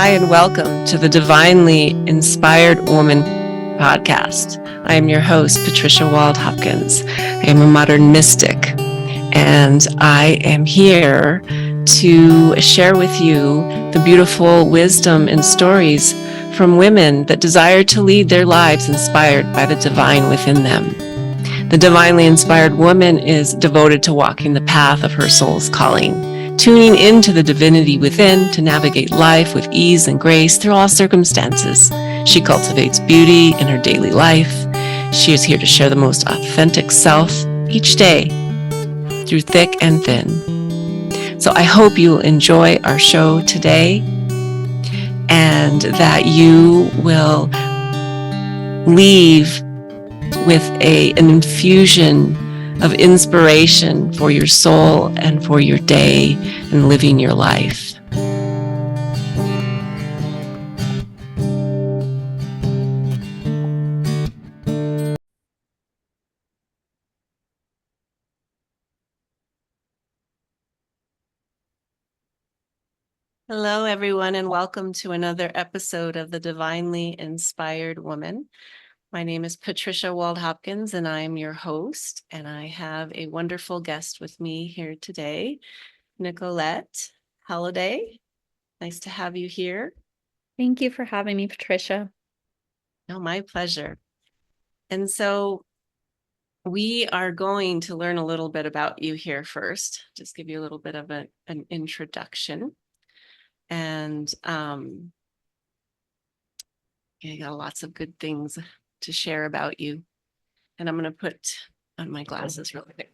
Hi, and welcome to the Divinely Inspired Woman podcast. I am your host, Patricia Wald-Hopkins. I am a modern mystic, and I am here to share with you the beautiful wisdom and stories from women that desire to lead their lives inspired by the divine within them. The divinely inspired woman is devoted to walking the path of her soul's calling, tuning into the divinity within to navigate life with ease and grace through all circumstances. She cultivates beauty in her daily life. She is here to share the most authentic self each day through thick and thin. So I hope you'll enjoy our show today and that you will leave with an infusion of inspiration for your soul and for your day and living your life. Hello, everyone, and welcome to another episode of the Divinely Inspired Woman. My name is Patricia Wald-Hopkins, and I am your host, and I have a wonderful guest with me here today, Nicolette Halladay. Nice to have you here. Thank you for having me, Patricia. Oh, my pleasure. And so we are going to learn a little bit about you here first, just give you a little bit of an introduction. And you got lots of good things to share about you. And I'm going to put on my glasses real quick.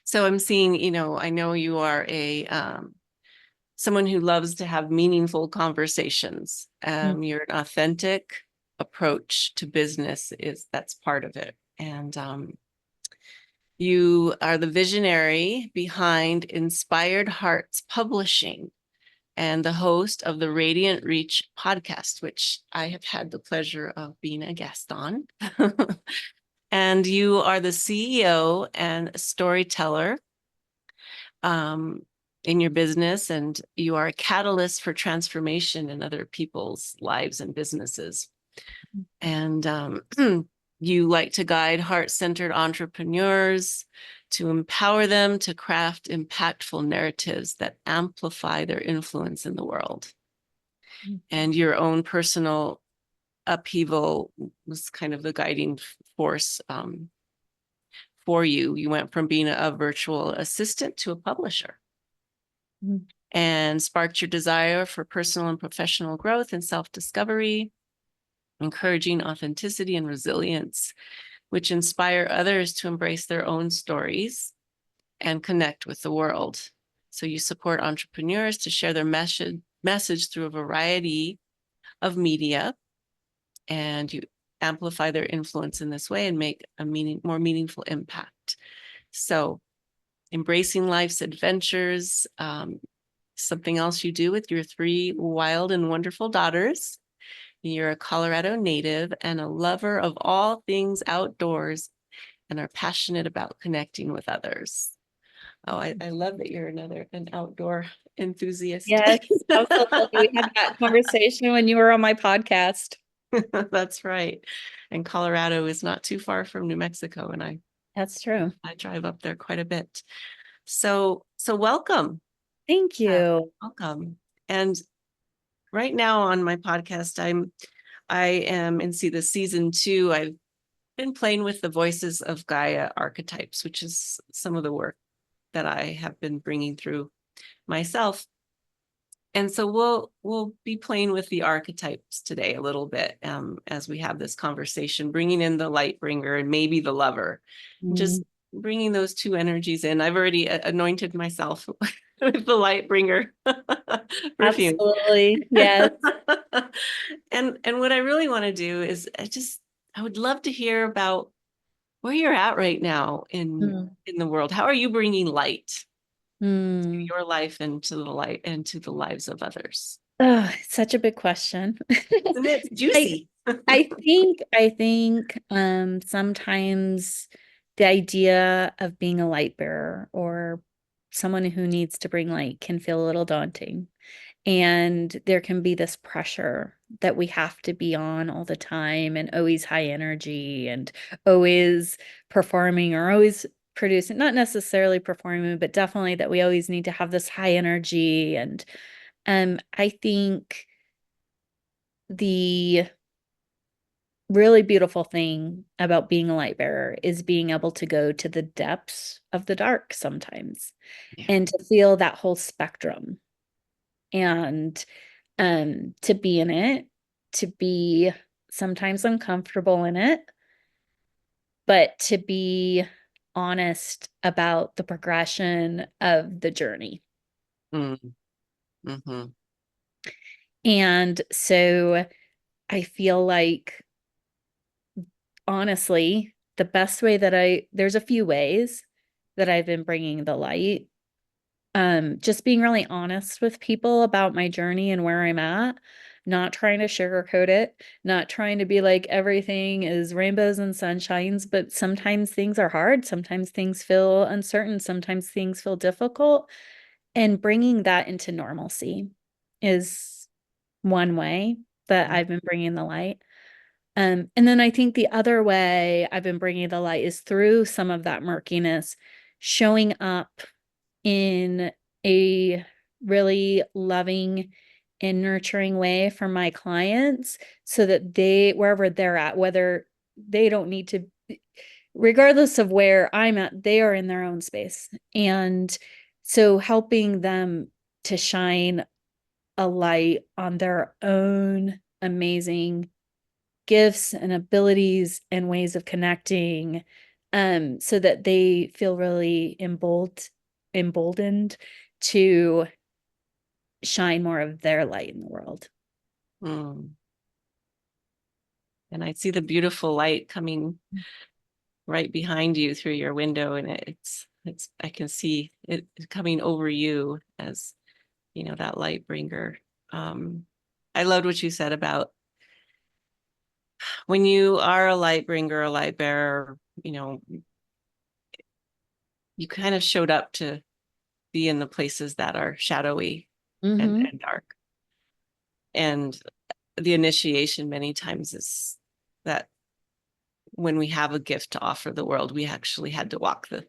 So I'm seeing, I know you are someone who loves to have meaningful conversations. You're an authentic approach to business that's part of it. And you are the visionary behind Inspired Hearts Publishing and the host of the Radiant Reach podcast, which I have had the pleasure of being a guest on. And you are the CEO and storyteller in your business, and you are a catalyst for transformation in other people's lives and businesses. And you like to guide heart-centered entrepreneurs to empower them to craft impactful narratives that amplify their influence in the world. And your own personal upheaval was kind of the guiding force for you. You went from being a virtual assistant to a publisher. And sparked your desire for personal and professional growth and self-discovery, encouraging authenticity and resilience, which inspire others to embrace their own stories and connect with the world. So you support entrepreneurs to share their message through a variety of media, and you amplify their influence in this way and make a more meaningful impact. So embracing life's adventures, something else you do with your 3 wild and wonderful daughters. You're a Colorado native and a lover of all things outdoors and are passionate about connecting with others. Oh, I love that you're an outdoor enthusiast. Yes, absolutely. We had that conversation when you were on my podcast. That's right. And Colorado is not too far from New Mexico, and That's true. I drive up there quite a bit. So welcome. Thank you. Welcome. And right now on my podcast, I am in the season 2. I've been playing with the voices of Gaia archetypes, which is some of the work that I have been bringing through myself. And so we'll be playing with the archetypes today a little bit as we have this conversation, bringing in the light bringer and maybe the lover, just bringing those 2 energies in. I've already anointed myself with the light bringer perfume. Absolutely, yes. And what I really want to do is I would love to hear about where you're at right now in the world. How are you bringing light to your life and to the lives of others? Oh, it's such a big question. Isn't it juicy? I think sometimes the idea of being a light bearer or someone who needs to bring light can feel a little daunting. And there can be this pressure that we have to be on all the time and always high energy and always performing or always producing, not necessarily performing, but definitely that we always need to have this high energy. And I think the really beautiful thing about being a light bearer is being able to go to the depths of the dark sometimes Yeah. and to feel that whole spectrum and to be in it, to be sometimes uncomfortable in it, but to be honest about the progression of the journey. Mm. Mm-hmm. And so I feel like, honestly, the best way that there's a few ways that I've been bringing the light. Just being really honest with people about my journey and where I'm at, not trying to sugarcoat it, not trying to be like everything is rainbows and sunshines, but sometimes things are hard, sometimes things feel uncertain, sometimes things feel difficult, and bringing that into normalcy is one way that I've been bringing the light. And then I think the other way I've been bringing the light is through some of that murkiness, showing up in a really loving and nurturing way for my clients so that they, wherever they're at, whether they don't need to, regardless of where I'm at, they are in their own space. And so helping them to shine a light on their own amazing gifts and abilities and ways of connecting, so that they feel really emboldened to shine more of their light in the world. Mm. And I see the beautiful light coming right behind you through your window, and it's I can see it coming over you as, that light bringer. I loved what you said about when you are a light bringer, a light bearer, you kind of showed up to be in the places that are shadowy and, Mm-hmm. and dark. And the initiation many times is that when we have a gift to offer the world, we actually had to walk the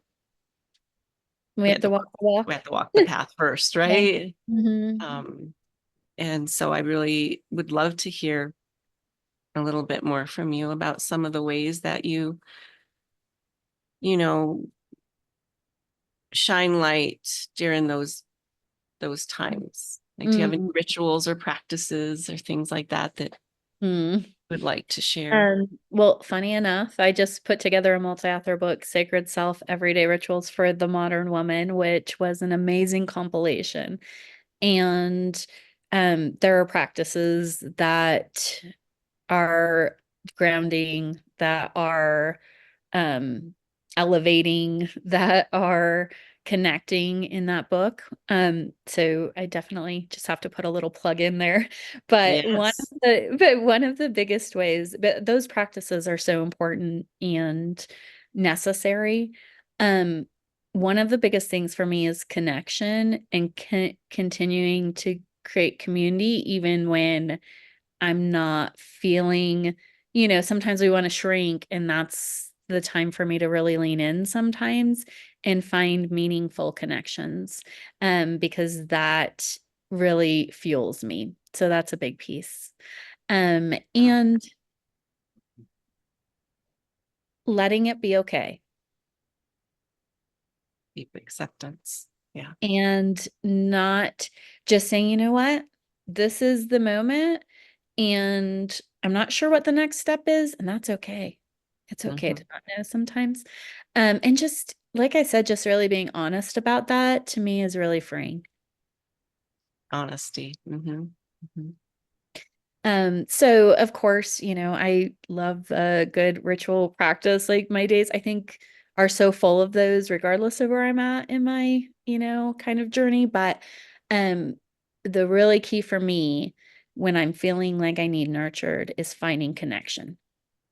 We we have had to to walk walk the we walk. had to walk the path first, Yeah. right? Mm-hmm. And so I really would love to hear a little bit more from you about some of the ways that you know, shine light during those times. Like, do you have any Mm-hmm. rituals or practices or things like that that Mm. you would like to share? Well, funny enough, I just put together a multi-author book, Sacred Self, Everyday Rituals for the Modern Woman, which was an amazing compilation. And there are practices that are grounding, that are um, elevating, that are connecting in that book. So I definitely just have to put a little plug in there. Yes. But one of the biggest ways, but those practices are so important and necessary. Um, One of the biggest things for me is connection and continuing to create community, even when I'm not feeling, sometimes we want to shrink, and that's the time for me to really lean in sometimes and find meaningful connections, because that really fuels me. So that's a big piece. And letting it be okay Deep acceptance. Yeah. and not just saying, you know what, this is the moment and I'm not sure what the next step is, and that's okay. It's okay Mm-hmm. to not know sometimes. And just like I said, just really being honest about that to me is really freeing. Honesty. Mm-hmm. Mm-hmm. So of course, I love a good ritual practice. Like my days, I think, are so full of those, regardless of where I'm at in my, kind of journey. But um, the really key for me when I'm feeling like I need nurtured is finding connection.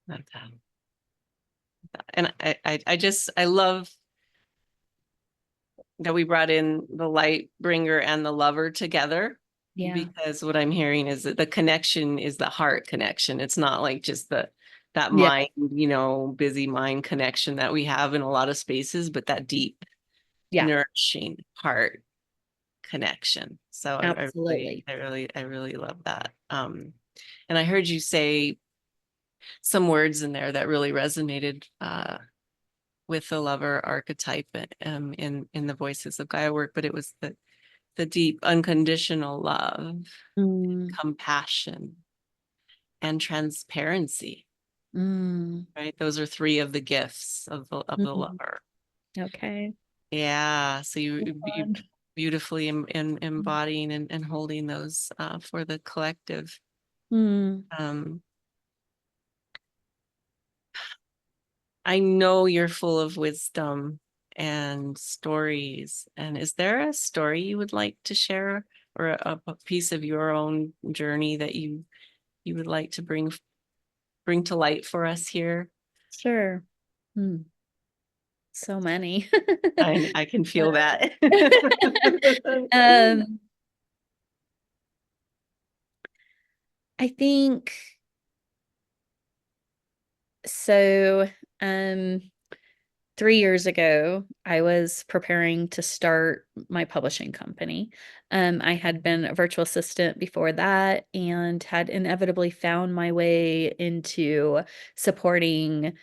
Love that. And I love that we brought in the light bringer and the lover together, Yeah. because what I'm hearing is that the connection is the heart connection. It's not like just that Yeah. mind, busy mind connection that we have in a lot of spaces, but that deep, Yeah. nourishing heart connection. So Absolutely. I really love that. And I heard you say some words in there that really resonated with the lover archetype in the Voices of Gaia work, but it was the deep unconditional love, Mm, compassion, and transparency, mm, right? Those are three of the gifts of the mm. lover. Okay. Yeah, so you Fun. beautifully in embodying and holding those for the collective. Mm. Um, I know you're full of wisdom and stories. And is there a story you would like to share, or a piece of your own journey that you would like to bring to light for us here? Sure. Mm. So many. I can feel that. Um, I think so. Um, 3 years ago, I was preparing to start my publishing company. I had been a virtual assistant before that and had inevitably found my way into supporting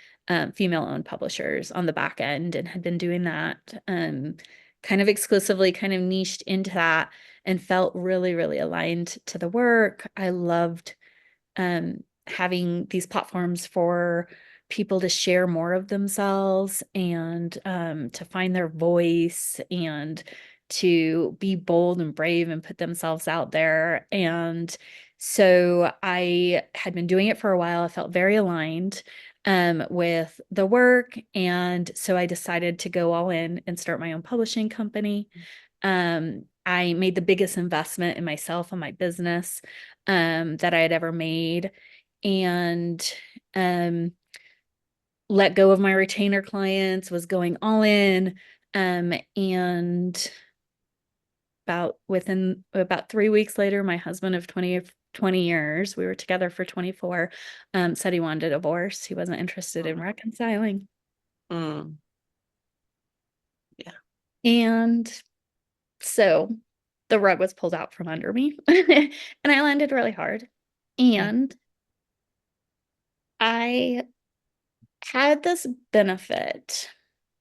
female-owned publishers on the back end and had been doing that kind of exclusively, kind of niched into that and felt really, really aligned to the work. I loved having these platforms for people to share more of themselves and to find their voice and to be bold and brave and put themselves out there. And so I had been doing it for a while. I felt very aligned with the work. And so I decided to go all in and start my own publishing company. I made the biggest investment in myself and my business that I had ever made, and um, let go of my retainer clients, was going all in. And within about 3 weeks later, my husband of 20 years, we were together for 24, said he wanted a divorce. He wasn't interested in reconciling. Mm, yeah. And so the rug was pulled out from under me and I landed really hard. And I had this benefit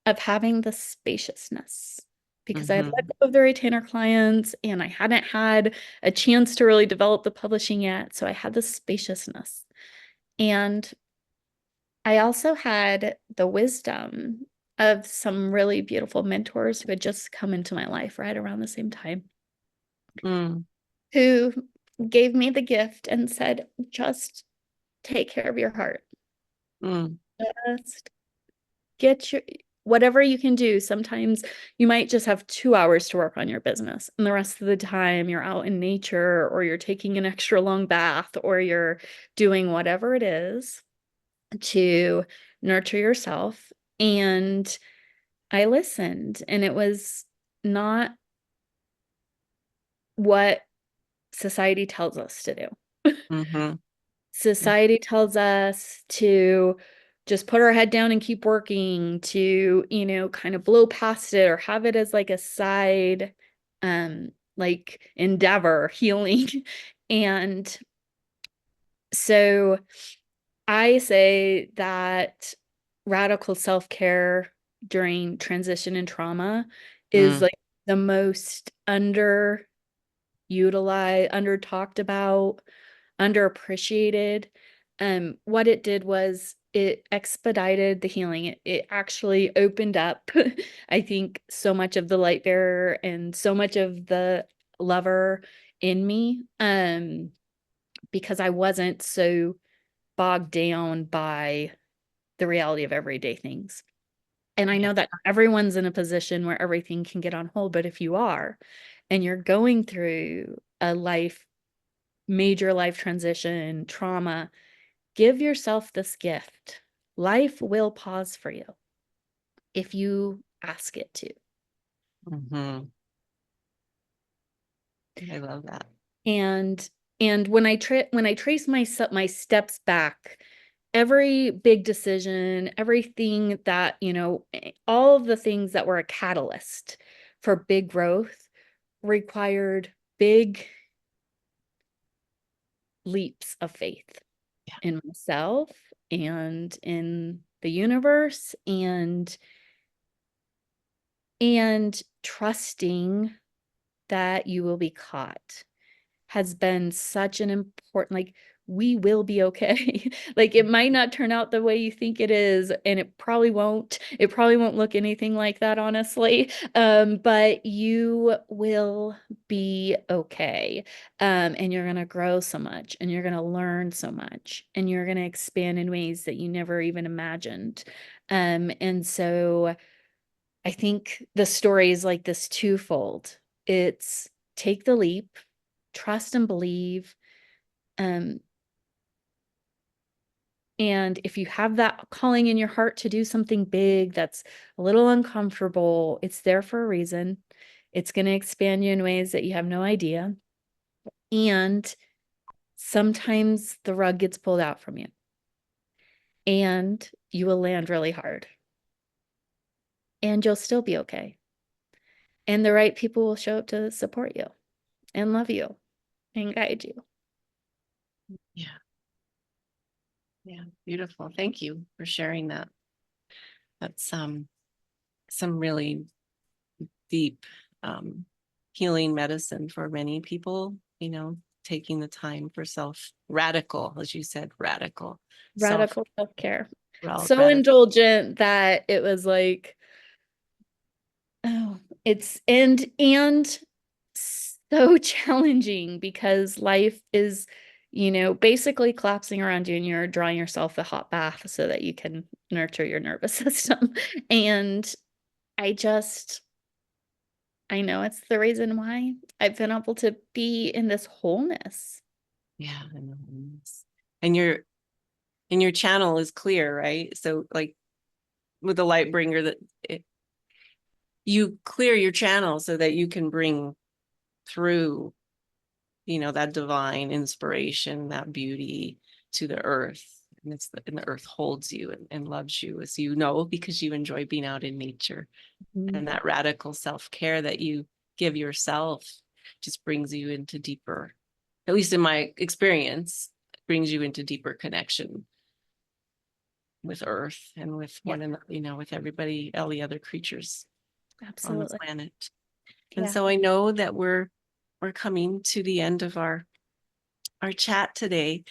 of having the spaciousness because I had let Mm-hmm. go of the retainer clients and I hadn't had a chance to really develop the publishing yet. So I had the spaciousness. And I also had the wisdom of some really beautiful mentors who had just come into my life right around the same time, Mm, who gave me the gift and said, just take care of your heart. mm, Just get your whatever you can do. Sometimes you might just have 2 hours to work on your business, and the rest of the time you're out in nature or you're taking an extra long bath or you're doing whatever it is to nurture yourself. And I listened, and it was not what society tells us to do. mm-hmm. Society tells us to just put our head down and keep working, to, kind of blow past it or have it as like a side, like endeavor, healing. And so I say that radical self-care during transition and trauma is Mm, like the most underutilized, under talked about, underappreciated. What it did was it expedited the healing. It actually opened up, I think, so much of the light bearer and so much of the lover in me, because I wasn't so bogged down by the reality of everyday things. And I yeah. know that not everyone's in a position where everything can get on hold, but if you are, and you're going through a major life transition, trauma, give yourself this gift. Life will pause for you if you ask it to. Mhm. I love that. And when I trace my steps back, every big decision, everything that, all of the things that were a catalyst for big growth required big leaps of faith Yeah. in myself and in the universe, and trusting that you will be caught has been such an important, like, we will be okay. Like, it might not turn out the way you think it is, and it probably won't look anything like that, honestly. But you will be okay. And you're gonna grow so much, and you're gonna learn so much, and you're gonna expand in ways that you never even imagined. And so I think the story is like this twofold. It's take the leap, trust and believe. Um, and if you have that calling in your heart to do something big that's a little uncomfortable, it's there for a reason. It's going to expand you in ways that you have no idea. And sometimes the rug gets pulled out from you, and you will land really hard, and you'll still be okay. And the right people will show up to support you and love you and guide you. Yeah. Yeah. Beautiful. Thank you for sharing that. That's some really deep healing medicine for many people, taking the time for radical, as you said, self Radical self-care. So radical. indulgent that it was like, oh, it's and so challenging because life is, basically collapsing around you, and you're drawing yourself a hot bath so that you can nurture your nervous system. And I just, I know it's the reason why I've been able to be in this wholeness. Yeah, I know. And your channel is clear, right? So like with the light bringer, you clear your channel so that you can bring through, that divine inspiration, that beauty to the earth. And the earth holds you and loves you, as because you enjoy being out in nature. Mhm. And that radical self-care that you give yourself just brings you into deeper, at least in my experience, brings you into deeper connection with earth and with Yeah, one another, with everybody, all the other creatures on the absolutely. planet. And Yeah. so I know that we're coming to the end of our chat today.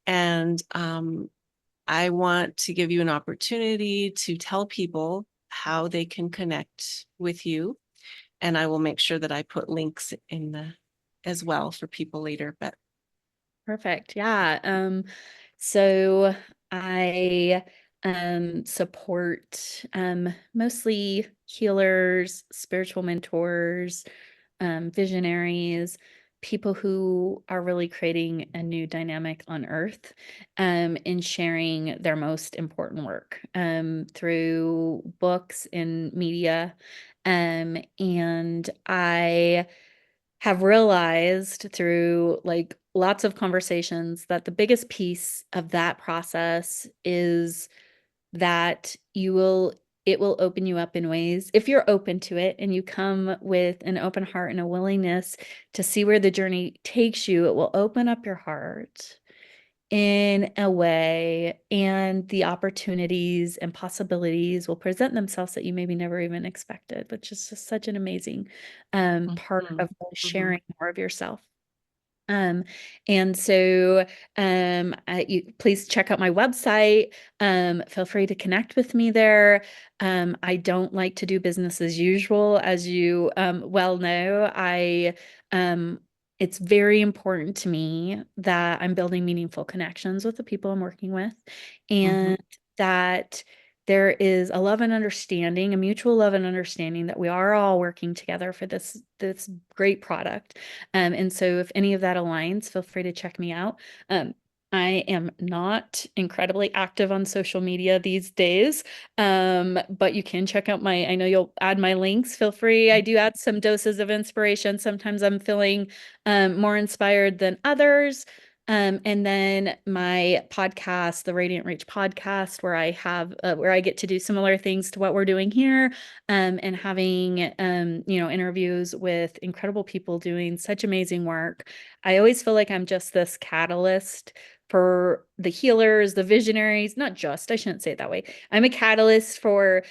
And I want to give you an opportunity to tell people how they can connect with you. And I will make sure that I put links in as well for people later. But Perfect. Yeah. So I support mostly healers, spiritual mentors, visionaries, people who are really creating a new dynamic on earth, and sharing their most important work through books and media. And I have realized through like lots of conversations that the biggest piece of that process is that it will open you up in ways, if you're open to it and you come with an open heart and a willingness to see where the journey takes you, it will open up your heart in a way, and the opportunities and possibilities will present themselves that you maybe never even expected, which is just such an amazing part mhm, of mhm. sharing more of yourself. Um, and so you please check out my website. Feel free to connect with me there. I don't like to do business as usual, as you well know. It's very important to me that I'm building meaningful connections with the people I'm working with, Mhm. and that there is a love and understanding, a mutual love and understanding that we are all working together for this great product. And so if any of that aligns, feel free to check me out. I am not incredibly active on social media these days, but you can check out I know you'll add my links. Feel free. I do add some doses of inspiration. Sometimes I'm feeling more inspired than others. And then my podcast, the Radiant Reach podcast, where where I get to do similar things to what we're doing here, and having interviews with incredible people doing such amazing work. I always feel like I'm just this catalyst for the healers, the visionaries, not just, I shouldn't say it that way. I'm a catalyst or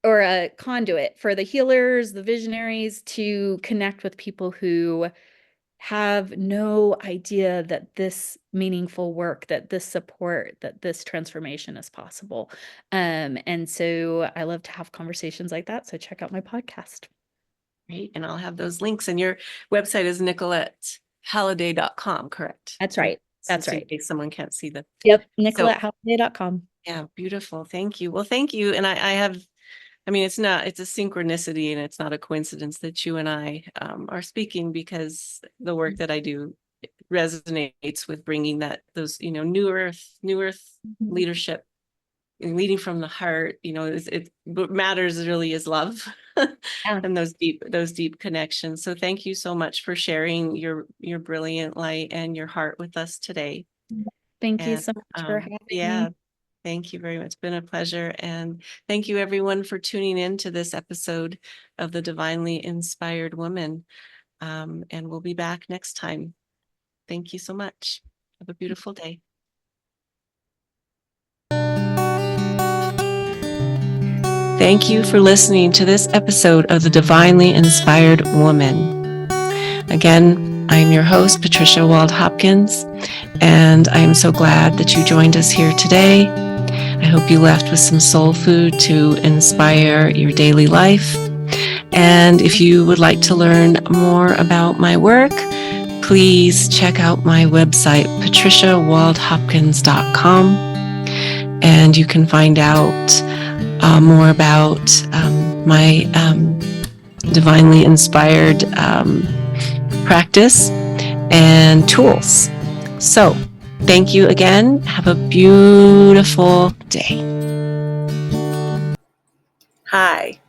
a conduit for the healers, the visionaries to connect with people who have no idea that this meaningful work, that this support, that this transformation is possible. And so I love to have conversations like that. So check out my podcast. Great. And I'll have those links. And your website is nicolettehalladay.com, correct? That's right. That's In right. case someone can't see the. Yep. So NicoletteHalladay.com. yeah, beautiful. Thank you. Well, thank you. And I mean, it's a synchronicity and it's not a coincidence that you and I are speaking, because the work that I do resonates with bringing those, new earth leadership, and leading from the heart. What matters really is love. Yeah. And those deep connections. So thank you so much for sharing your brilliant light and your heart with us today. Thank you And so much for having yeah, me. thank you very much. It's been a pleasure. And thank you everyone for tuning in to this episode of the Divinely Inspired Woman. And we'll be back next time. Thank you so much. Have a beautiful day. Thank you for listening to this episode of the Divinely Inspired Woman. Again, I'm your host, Patricia Wald-Hopkins, and I am so glad that you joined us here today. I hope you left with some soul food to inspire your daily life. And if you would like to learn more about my work, please check out my website, patriciawaldhopkins.com, and you can find out more about my divinely inspired practice and tools. So, thank you again. Have a beautiful day. Hi.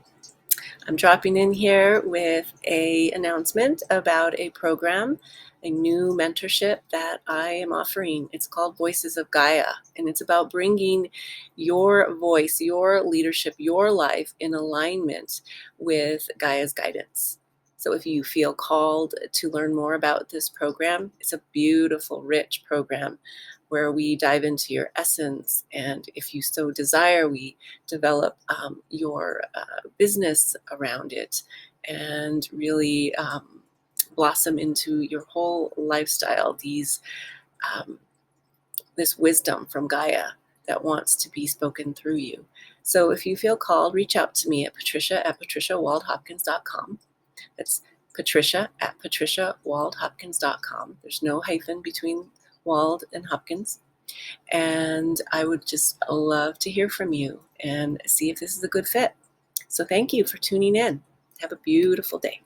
I'm dropping in here with an announcement about a program, a new mentorship that I am offering. It's called Voices of Gaia, and it's about bringing your voice, your leadership, your life in alignment with Gaia's guidance. So if you feel called to learn more about this program, it's a beautiful, rich program where we dive into your essence. And if you so desire, we develop your business around it and really blossom into your whole lifestyle, this wisdom from Gaia that wants to be spoken through you. So if you feel called, reach out to me at patricia@patriciawaldhopkins.com. That's patricia@patriciawaldhopkins.com. There's no hyphen between Wald and Hopkins. And I would just love to hear from you and see if this is a good fit. So thank you for tuning in. Have a beautiful day.